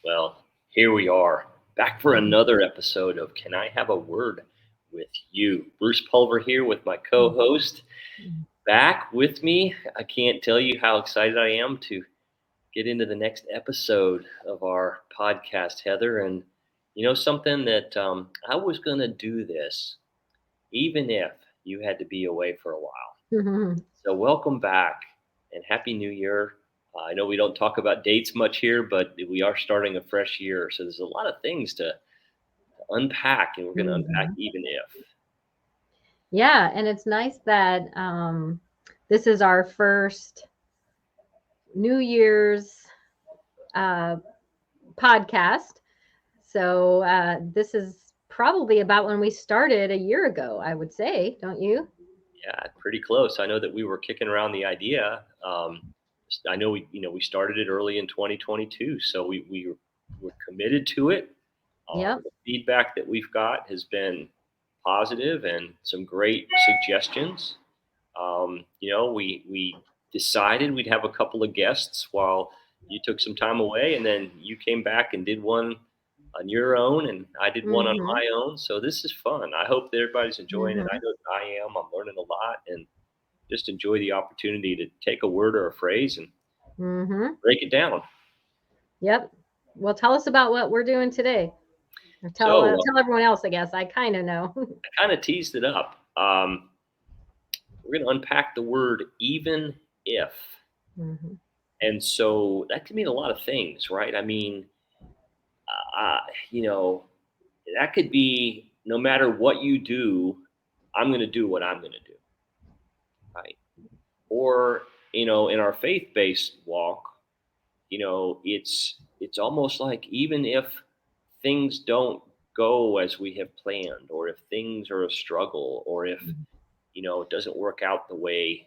Well, here we are, back for another episode of Can I Have a Word with You? Bruce Pulver here with my co-host. Back with me. I can't tell you how excited I am to get into the next episode of our podcast, Heather. And you know something that I was going to do this even if you had to be away for a while. So welcome back and Happy New Year. I know we don't talk about dates much here, but we are starting a fresh year. So there's a lot of things to unpack, and we're going to unpack even if. Yeah, and it's nice that this is our first New Year's podcast. So this is probably about when we started a year ago, I would say, don't you? Yeah, pretty close. I know that we were kicking around the idea. I know we started it early in 2022, so we were committed to it. Yep. The feedback that we've got has been positive and some great suggestions. We decided we'd have a couple of guests while you took some time away, and then you came back and did one on your own, and I did one on my own. So this is fun. I hope that everybody's enjoying it. I know that I am. I'm learning a lot, and just enjoy the opportunity to take a word or a phrase and break it down. Yep. Well, tell us about what we're doing today. Or tell everyone else, I guess. I kind of know. I kind of teased it up. We're going to unpack the word even if. And so that could mean a lot of things, right? I mean, that could be no matter what you do, I'm going to do what I'm going to do, right? Or, in our faith-based walk, it's almost like even if things don't go as we have planned, or if things are a struggle, or if it doesn't work out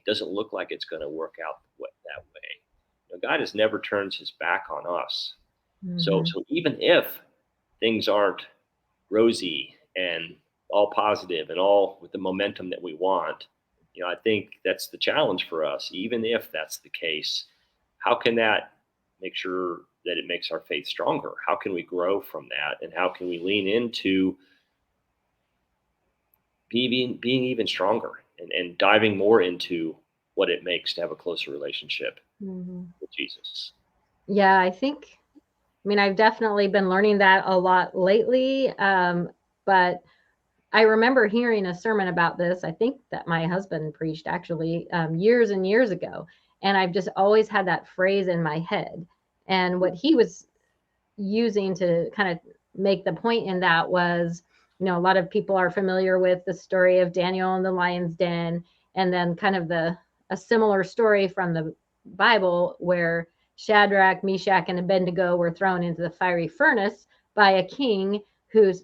doesn't look like it's going to work out that way. God has never turned his back on us. So even if things aren't rosy and all positive and all with the momentum that we want, I think that's the challenge for us. Even if that's the case, how can that make sure that it makes our faith stronger? How can we grow from that? And how can we lean into being even stronger and diving more into what it makes to have a closer relationship with Jesus? Yeah, I've definitely been learning that a lot lately. But I remember hearing a sermon about this. I think that my husband preached actually years and years ago. And I've just always had that phrase in my head. And what he was using to kind of make the point in that was, a lot of people are familiar with the story of Daniel in the lion's den, and then kind of a similar story from the Bible where Shadrach, Meshach, and Abednego were thrown into the fiery furnace by a king who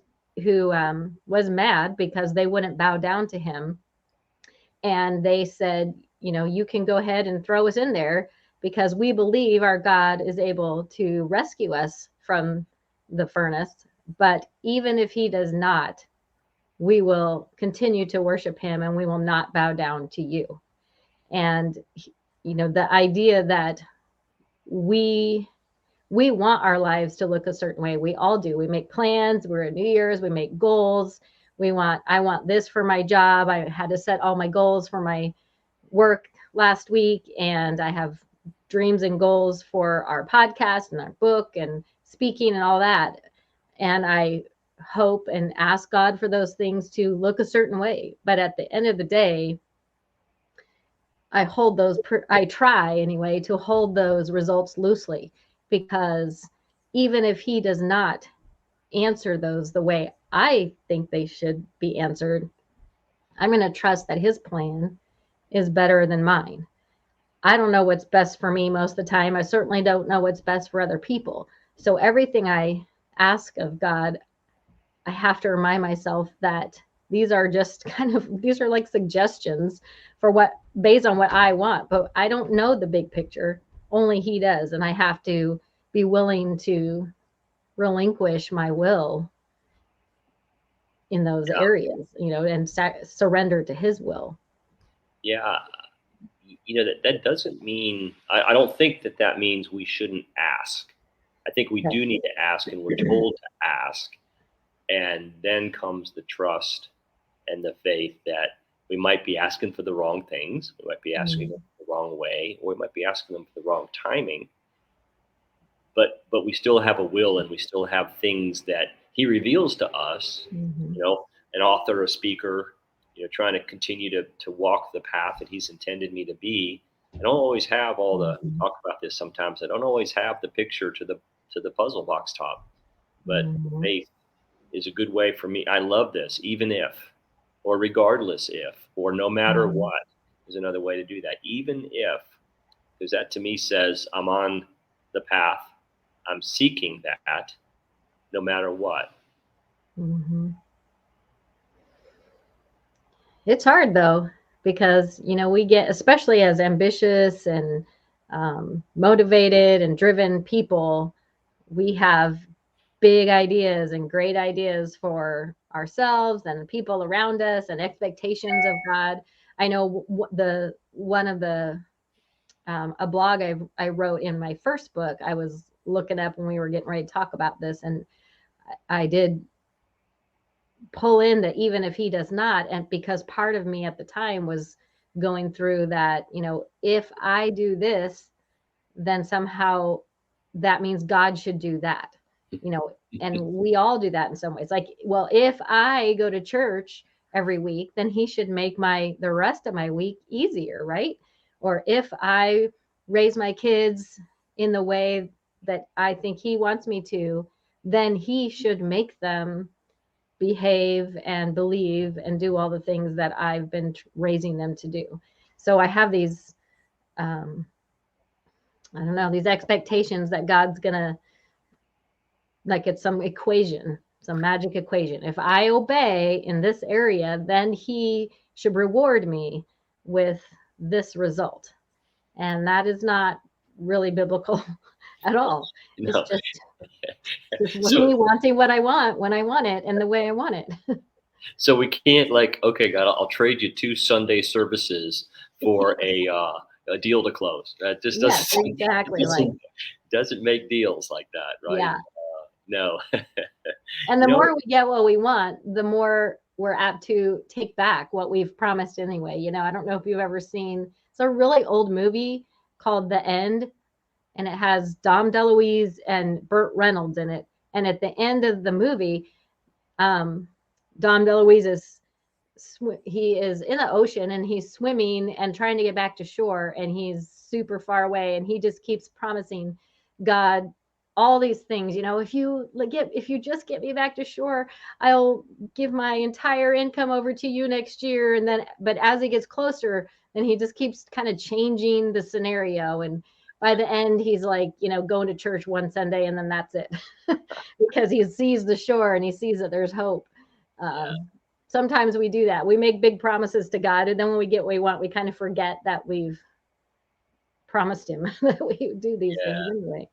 was mad because they wouldn't bow down to him. And they said, you can go ahead and throw us in there because we believe our God is able to rescue us from the furnace. But even if he does not, we will continue to worship him and we will not bow down to you. And, the idea that we want our lives to look a certain way. We all do. We make plans. We're at New Year's. We make goals. I want this for my job. I had to set all my goals for my work last week, and I have dreams and goals for our podcast and our book and speaking and all that. And I hope and ask God for those things to look a certain way. But at the end of the day, I try anyway to hold those results loosely, because even if he does not answer those the way I think they should be answered, I'm going to trust that his plan is better than mine. I don't know what's best for me most of the time. I certainly don't know what's best for other people. So everything I ask of God, I have to remind myself that these are like suggestions for based on what I want, but I don't know the big picture. Only he does. And I have to be willing to relinquish my will in those areas, and surrender to his will. Yeah. That doesn't mean, I don't think that means we shouldn't ask. I think we do need to ask, and we're told to ask. And then comes the trust and the faith that we might be asking for the wrong things. We might be asking them the wrong way, or we might be asking them for the wrong timing. But we still have a will, and we still have things that he reveals to us. An author, a speaker, trying to continue to walk the path that he's intended me to be. I don't always have all the talk about this sometimes. I don't always have the picture to the puzzle box top, but faith is a good way for me. I love this, even if, or regardless if, or no matter what, is another way to do that. Even if, because that to me says I'm on the path, I'm seeking that, no matter what. It's hard though, because we get, especially as ambitious and motivated and driven people, we have big ideas and great ideas for ourselves and the people around us and expectations of God. I know one of the a blog I wrote in my first book, I was looking up when we were getting ready to talk about this, and I did pull in that even if he does not, and because part of me at the time was going through that, if I do this, then somehow that means God should do that, and we all do that in some ways. Like, well, if I go to church every week, then he should make the rest of my week easier, right? Or if I raise my kids in the way that I think he wants me to, then he should make them behave and believe and do all the things that I've been raising them to do. So I have these I don't know, these expectations that God's gonna, like, it's some equation, some magic equation. If I obey in this area, then he should reward me with this result. And that is not really biblical at all. It's No. just So, me wanting what I want when I want it and the way I want it. so we can't okay, God, I'll trade you 2 Sunday services for a deal to close. That just Yes, doesn't exactly. Like, doesn't make deals like that, right? yeah. No. And the you know, more we get what we want, the more we're apt to take back what we've promised anyway. I don't know if you've ever seen, it's a really old movie called The End, and it has Dom DeLuise and Burt Reynolds in it. And at the end of the movie, Dom DeLuise he is in the ocean and he's swimming and trying to get back to shore, and he's super far away, and he just keeps promising God all these things. If you just get me back to shore, I'll give my entire income over to you next year. And then, but as he gets closer, then he just keeps kind of changing the scenario, and by the end he's like, going to church one Sunday, and then that's it. Because he sees the shore and he sees that there's hope. Sometimes we do that. We make big promises to God, and then when we get what we want, we kind of forget that we've promised him that we do these things anyway.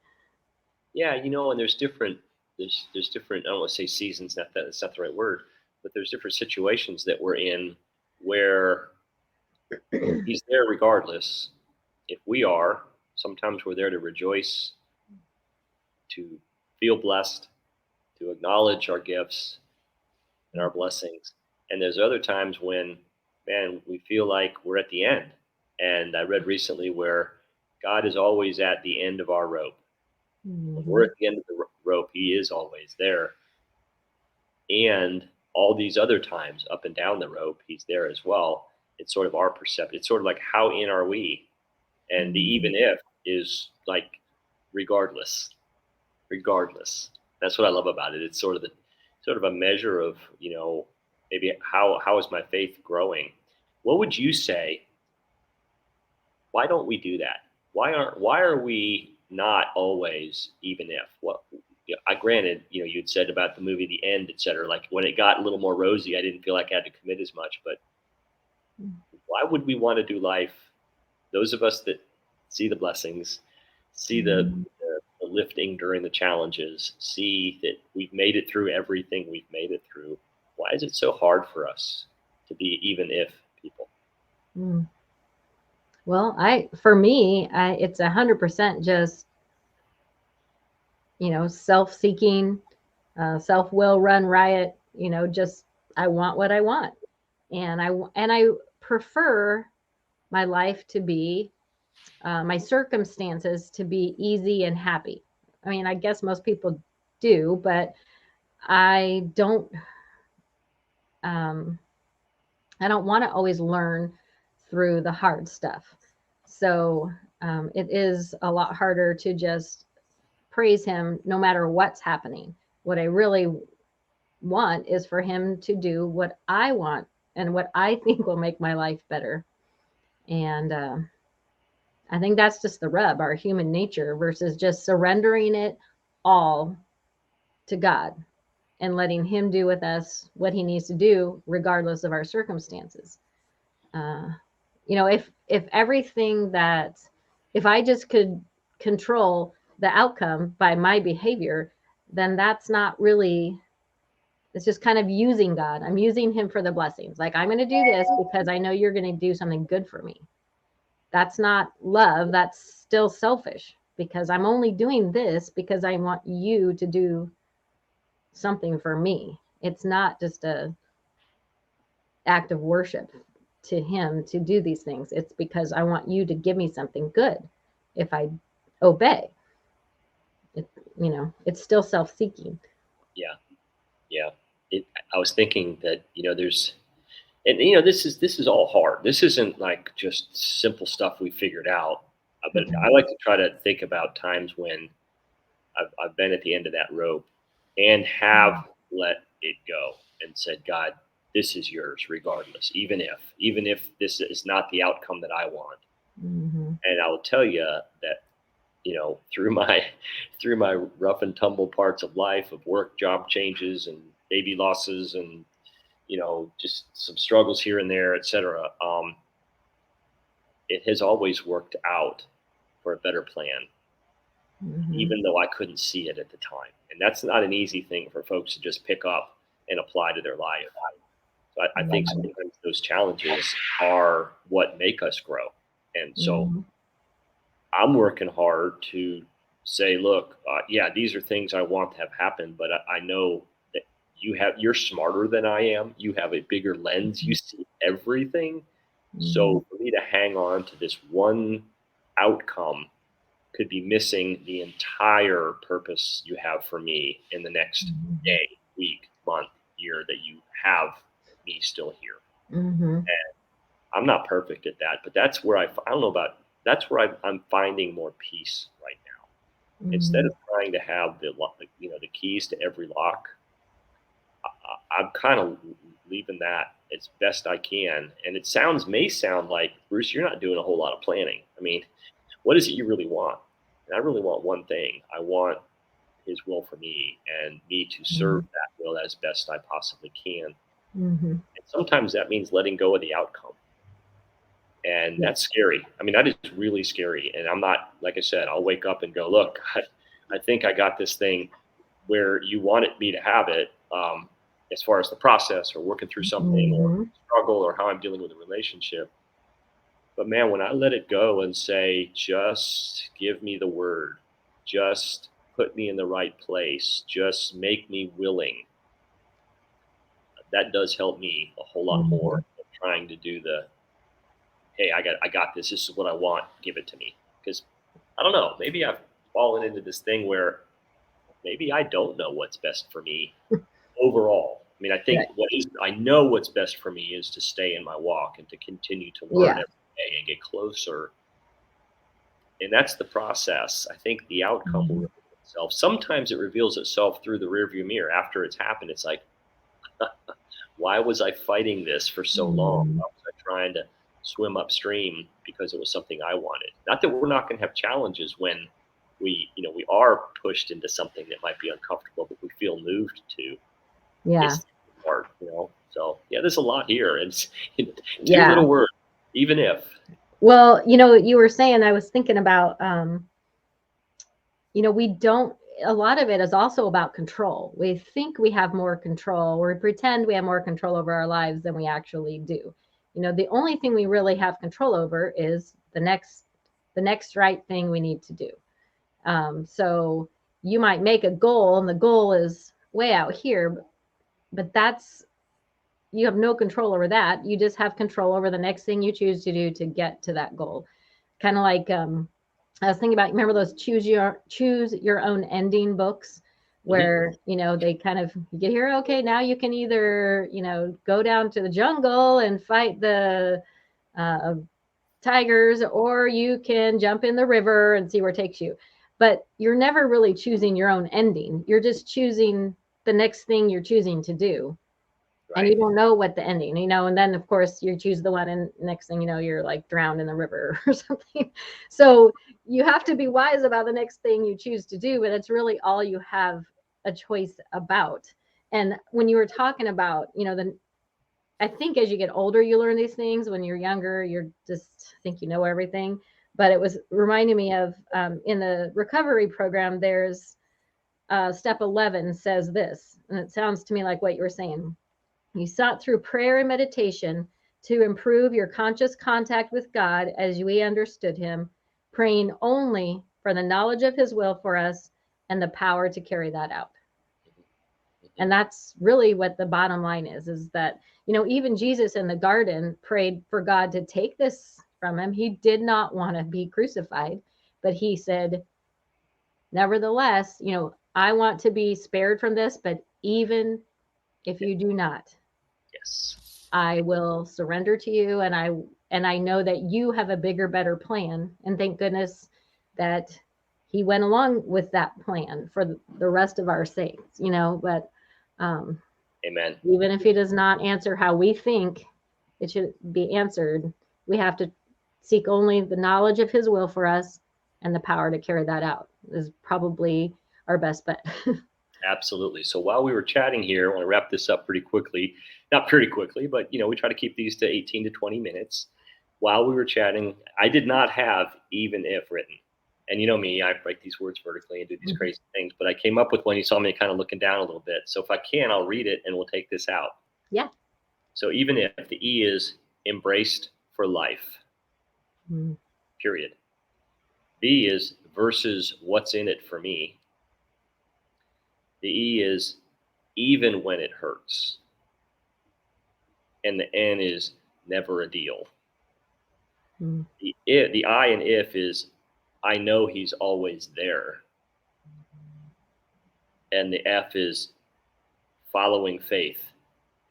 Yeah, and there's different, I don't want to say seasons, that's not the right word, but there's different situations that we're in where he's there regardless. If we are, sometimes we're there to rejoice, to feel blessed, to acknowledge our gifts and our blessings. And there's other times when, man, we feel like we're at the end. And I read recently where God is always at the end of our rope. When we're at the end of the rope, he is always there. And all these other times up and down the rope, he's there as well. It's sort of our perception. It's sort of like, how in are we? And the even if is like regardless. That's what I love about it. It's sort of a measure of, maybe how is my faith growing? What would you say? Why don't we do that? Why are we not always even if? What I granted, you'd said about the movie The End, etc. Like when it got a little more rosy, I didn't feel like I had to commit as much. But why would we want to do life? Those of us that see the blessings, see the lifting during the challenges, see that we've made it through everything we've made it through. Why is it so hard for us to be even if people? Well, for me, it's 100% just self-seeking, self-will run riot, just I want what I want. And I prefer my life to be, my circumstances to be easy and happy. I mean, I guess most people do, but I don't um, I don't want to always learn through the hard stuff. So it is a lot harder to just praise him no matter what's happening. What I really want is for him to do what I want and what I think will make my life better. And I think that's just the rub, our human nature versus just surrendering it all to God and letting him do with us what he needs to do, regardless of our circumstances. Uh, if everything that, if I just could control the outcome by my behavior, then that's not really, it's just kind of using God. I'm using him for the blessings. Like, I'm going to do this because I know you're going to do something good for me. That's not love. That's still selfish, because I'm only doing this because I want you to do something for me. It's not just a act of worship to him to do these things. It's because I want you to give me something good if I obey. It, it's still self-seeking. Yeah. Yeah. I was thinking that, there's, and this is all hard. This isn't like just simple stuff we figured out. But I Mm-hmm. like to try to think about times when I've been at the end of that rope and have let it go and said, God, this is yours regardless, even if this is not the outcome that I want. Mm-hmm. And I will tell you that, through my through my rough and tumble parts of life, of work, job changes, and baby losses, and just some struggles here and there, etc. It has always worked out for a better plan, Mm-hmm. even though I couldn't see it at the time. And that's not an easy thing for folks to just pick up and apply to their life. So I think Mm-hmm. sometimes those challenges are what make us grow. And so Mm-hmm. I'm working hard to say, look, yeah, these are things I want to have happen, but I know that you're smarter than I am. You have a bigger lens. You see everything. Mm-hmm. So for me to hang on to this one outcome could be missing the entire purpose you have for me in the next Mm-hmm. day, week, month, year that you have me still here. Mm-hmm. I'm not perfect at that, but that's where I don't know about. That's where I'm finding more peace right now. Instead Mm-hmm. of trying to have the keys to every lock, I'm kind of leaving that as best I can. And it may sound like, Bruce, you're not doing a whole lot of planning. I mean, what is it you really want? And I really want one thing. I want His will for me and me to serve that will as best I possibly can. Mm-hmm. And sometimes that means letting go of the outcome. And Yeah. that's scary. I mean, that is really scary. And I'm not, like I said, I'll wake up and go, look, I think I got this thing where you wanted me to have it, as far as the process or working through something or Mm-hmm. struggle or how I'm dealing with a relationship. But man, when I let it go and say, just give me the word, just put me in the right place, just make me willing, that does help me a whole lot more Mm-hmm. than trying to do the, hey, I got this. This is what I want. Give it to me. Because I don't know. Maybe I've fallen into this thing where maybe I don't know what's best for me overall. I mean, I Right. think I know what's best for me is to stay in my walk and to continue to learn Yeah. every day and get closer. And that's the process. I think the outcome will Mm-hmm. reveal itself. Sometimes it reveals itself through the rearview mirror after it's happened. It's like, why was I fighting this for so long? Mm-hmm. Why was I trying to swim upstream because it was something I wanted? Not that we're not going to have challenges when we are pushed into something that might be uncomfortable, but we feel moved to. Yeah. It's the part. So yeah, there's a lot here. And it's two Yeah. little words, even if. Well, you were saying, I was thinking about, we don't, a lot of it is also about control. We think we have more control, or we pretend we have more control over our lives than we actually do. The only thing we really have control over is the next right thing we need to do. So you might make a goal and the goal is way out here, but that's, you have no control over that. You just have control over the next thing you choose to do to get to that goal. Kind of like, I was thinking about, remember those choose your own ending books where, they kind of, you get here, okay, now you can either, go down to the jungle and fight the uh, tigers, or you can jump in the river and see where it takes you. But you're never really choosing your own ending. You're just choosing the next thing you're choosing to do. And you Right. don't know what the ending, and then of course you choose the one, and next thing you know, you're like drowned in the river or something. So you have to be wise about the next thing you choose to do, but it's really all you have a choice about. And when you were talking about, I think as you get older, you learn these things. When you're younger, you're just think you know everything. But it was reminding me of, in the recovery program, there's step 11 says this, and it sounds to me like what you were saying. You sought through prayer and meditation to improve your conscious contact with God as we understood Him, praying only for the knowledge of His will for us and the power to carry that out. Mhm. And that's really what the bottom line is that, even Jesus in the garden prayed for God to take this from him. He did not want to be crucified, but he said, nevertheless, I want to be spared from this, but even if you do not, Yes. I will surrender to you, and I know that you have a bigger, better plan. And thank goodness that he went along with that plan for the rest of our sakes, but um, Amen. even if he does not answer how we think it should be answered, we have to seek only the knowledge of his will for us, and the power to carry that out is probably our best bet. Absolutely. So while we were chatting here, I want to wrap this up pretty quickly. Not pretty quickly, but we try to keep these to 18 to 20 minutes. While we were chatting, I did not have even if written. And you know me, I write these words vertically and do these crazy things, but I came up with one. You saw me kind of looking down a little bit. So if I can, I'll read it and we'll take this out. Yeah. So even if the E is embraced for life, Mm. period. B is versus what's in it for me. The E is even when it hurts. And the N is never a deal. Mm. The I in if is I know he's always there. And the F is following faith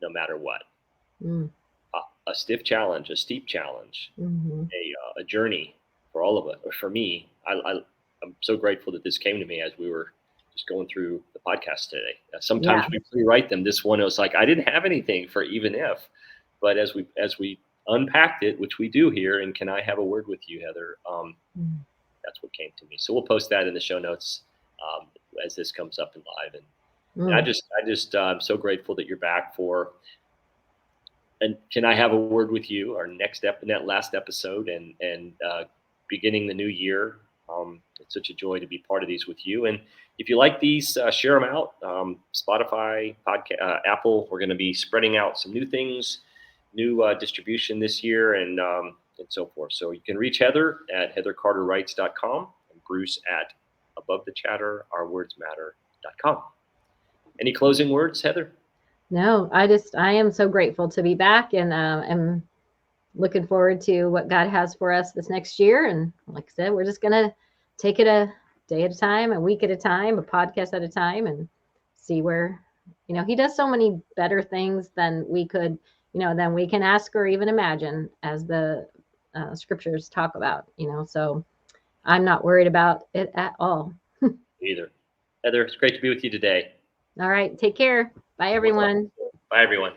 no matter what. Mm. A stiff challenge, a steep challenge, Mm-hmm. a journey for all of us. Or for me, I'm so grateful that this came to me as we were just going through the podcast today. Sometimes Yeah. we write them. This one was like I didn't have anything for even if, but as we unpacked it, which we do here, and can I have a word with you, Heather? Mm. That's what came to me. So we'll post that in the show notes um, as this comes up in live. And Mm. I'm so grateful that you're back for. And can I have a word with you? Our next step in that last episode, and beginning the new year. It's such a joy to be part of these with you. And if you like these, share them out. Spotify, podcast, Apple. We're going to be spreading out some new things, new distribution this year, and so forth. So you can reach Heather at heathercarterwrites.com and Bruce at abovethechatterourwordsmatter.com. Any closing words, Heather? No, I am so grateful to be back, and am looking forward to what God has for us this next year. And like I said, we're just going to take it a day at a time, a week at a time, a podcast at a time, and see where, he does so many better things than we could, than we can ask or even imagine, as the scriptures talk about, so I'm not worried about it at all. Either. Heather, it's great to be with you today. All right. Take care. Bye, We'll talk. everyone. Bye, everyone.